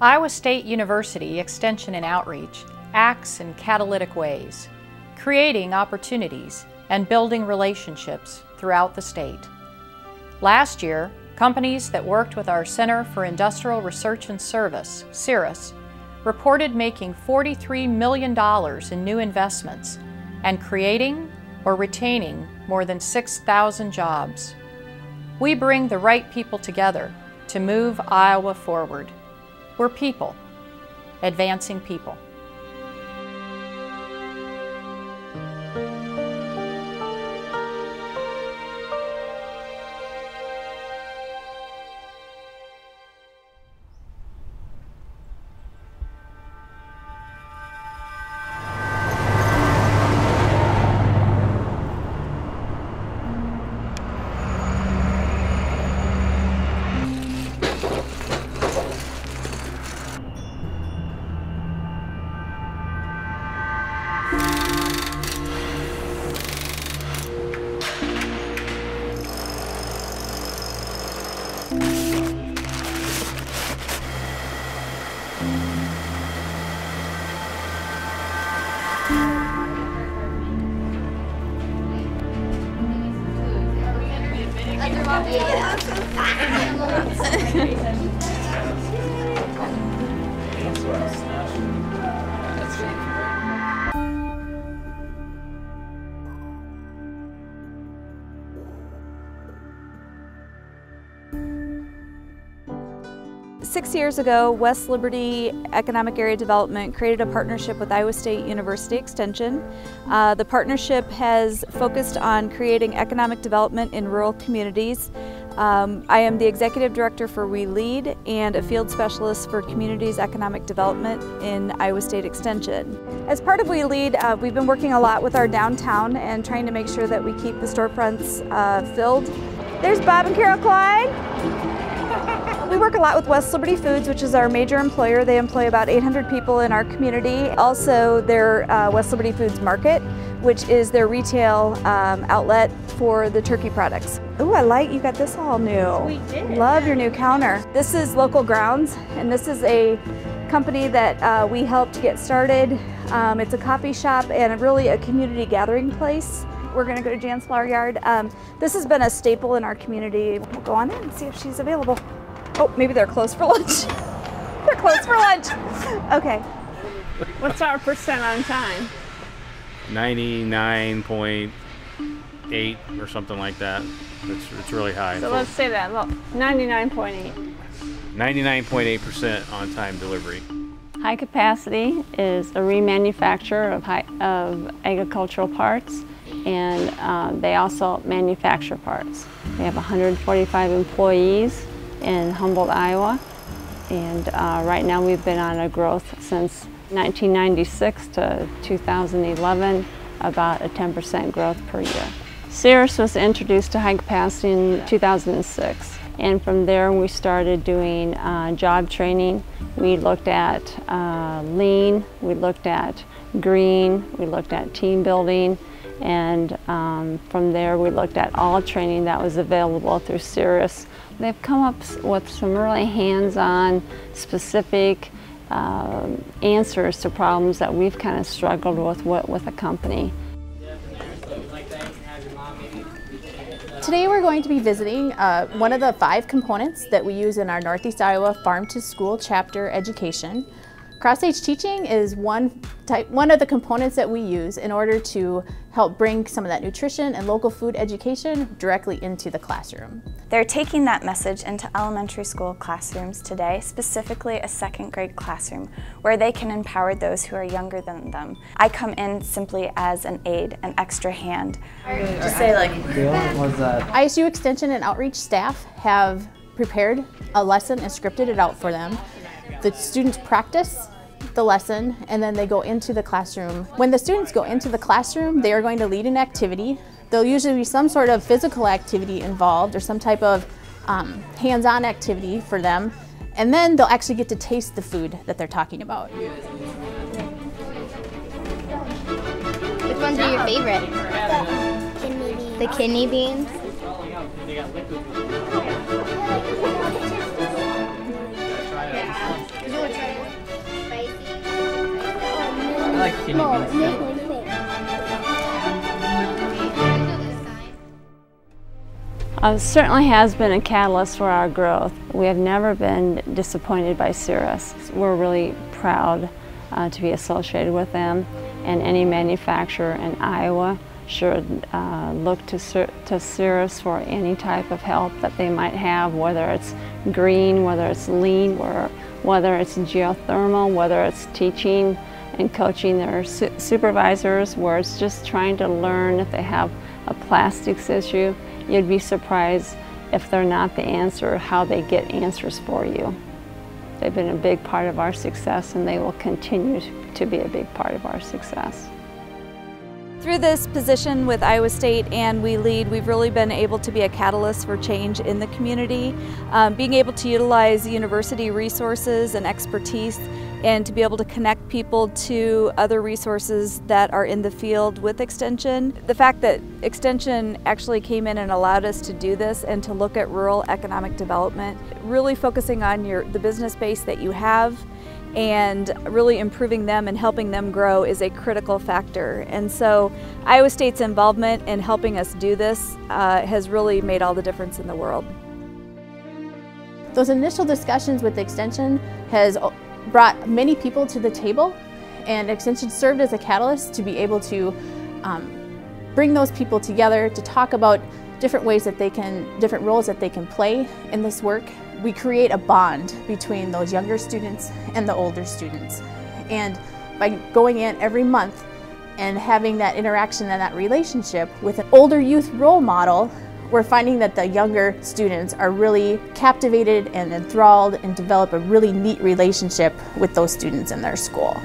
Iowa State University Extension and Outreach acts in catalytic ways, creating opportunities and building relationships throughout the state. Last year, companies that worked with our Center for Industrial Research and Service, CIRAS, reported making $43 million in new investments and creating or retaining more than 6,000 jobs. We bring the right people together to move Iowa forward. We're people, advancing people. Six years ago, West Liberty Economic Area Development created a partnership with Iowa State University Extension. The partnership has focused on creating economic development in rural communities. I am the Executive Director for We Lead and a Field Specialist for Communities Economic Development in Iowa State Extension. As part of We Lead, we've been working a lot with our downtown and trying to make sure that we keep the storefronts filled. There's Bob and Carol Klein. We work a lot with West Liberty Foods, which is our major employer. They employ about 800 people in our community. Also, their West Liberty Foods Market, which is their retail outlet for the turkey products. Ooh, I like you got this all new. We did. Love your new counter. This is Local Grounds, and this is a company that we helped get started. It's a coffee shop and really a community gathering place. We're going to go to Jan's Flower Yard. This has been a staple in our community. We'll go on in and see if she's available. Oh, maybe they're closed for lunch. They're closed for lunch. Okay. What's our percent on time? 99.8 or something like that. It's really high. So let's say that. Look, 99.8. 99.8% on time delivery. High Capacity is a remanufacturer of agricultural parts, and they also manufacture parts. They have 145 employees in Humboldt, Iowa, and right now we've been on a growth since 1996 to 2011, about a 10% growth per year. CIRAS was introduced to High Capacity in 2006, and from there we started doing job training. We looked at lean, we looked at green, we looked at team building, and from there we looked at all training that was available through CIRAS. They've come up with some really hands-on, specific answers to problems that we've kind of struggled with a company. Today we're going to be visiting one of the 5 components that we use in our Northeast Iowa Farm to School chapter education. Cross-age teaching is one of the components that we use in order to help bring some of that nutrition and local food education directly into the classroom. They're taking that message into elementary school classrooms today, specifically a 2nd grade classroom, where they can empower those who are younger than them. I come in simply as an aid, an extra hand. Just say like, ISU Extension and Outreach staff have prepared a lesson and scripted it out for them. The students practice the lesson and then they go into the classroom. When the students go into the classroom, they are going to lead an activity. There'll usually be some sort of physical activity involved or some type of hands-on activity for them. And then they'll actually get to taste the food that they're talking about. Which ones are your favorite? The kidney beans. like kidney beans. Certainly has been a catalyst for our growth. We have never been disappointed by CIRAS. We're really proud to be associated with them, and any manufacturer in Iowa should look to CIRAS for any type of help that they might have, whether it's green, whether it's lean, whether it's geothermal, whether it's teaching and coaching their supervisors, where it's just trying to learn if they have a plastics issue. You'd be surprised if they're not the answer, how they get answers for you. They've been a big part of our success, and they will continue to be a big part of our success. Through this position with Iowa State and We Lead, we've really been able to be a catalyst for change in the community. Being able to utilize university resources and expertise, and to be able to connect people to other resources that are in the field with Extension. The fact that Extension actually came in and allowed us to do this and to look at rural economic development, really focusing on the business base that you have and really improving them and helping them grow is a critical factor. And so Iowa State's involvement in helping us do this has really made all the difference in the world. Those initial discussions with Extension has brought many people to the table, and Extension served as a catalyst to be able to bring those people together to talk about different ways that different roles that they can play in this work. We create a bond between those younger students and the older students. And by going in every month and having that interaction and that relationship with an older youth role model, we're finding that the younger students are really captivated and enthralled and develop a really neat relationship with those students in their school.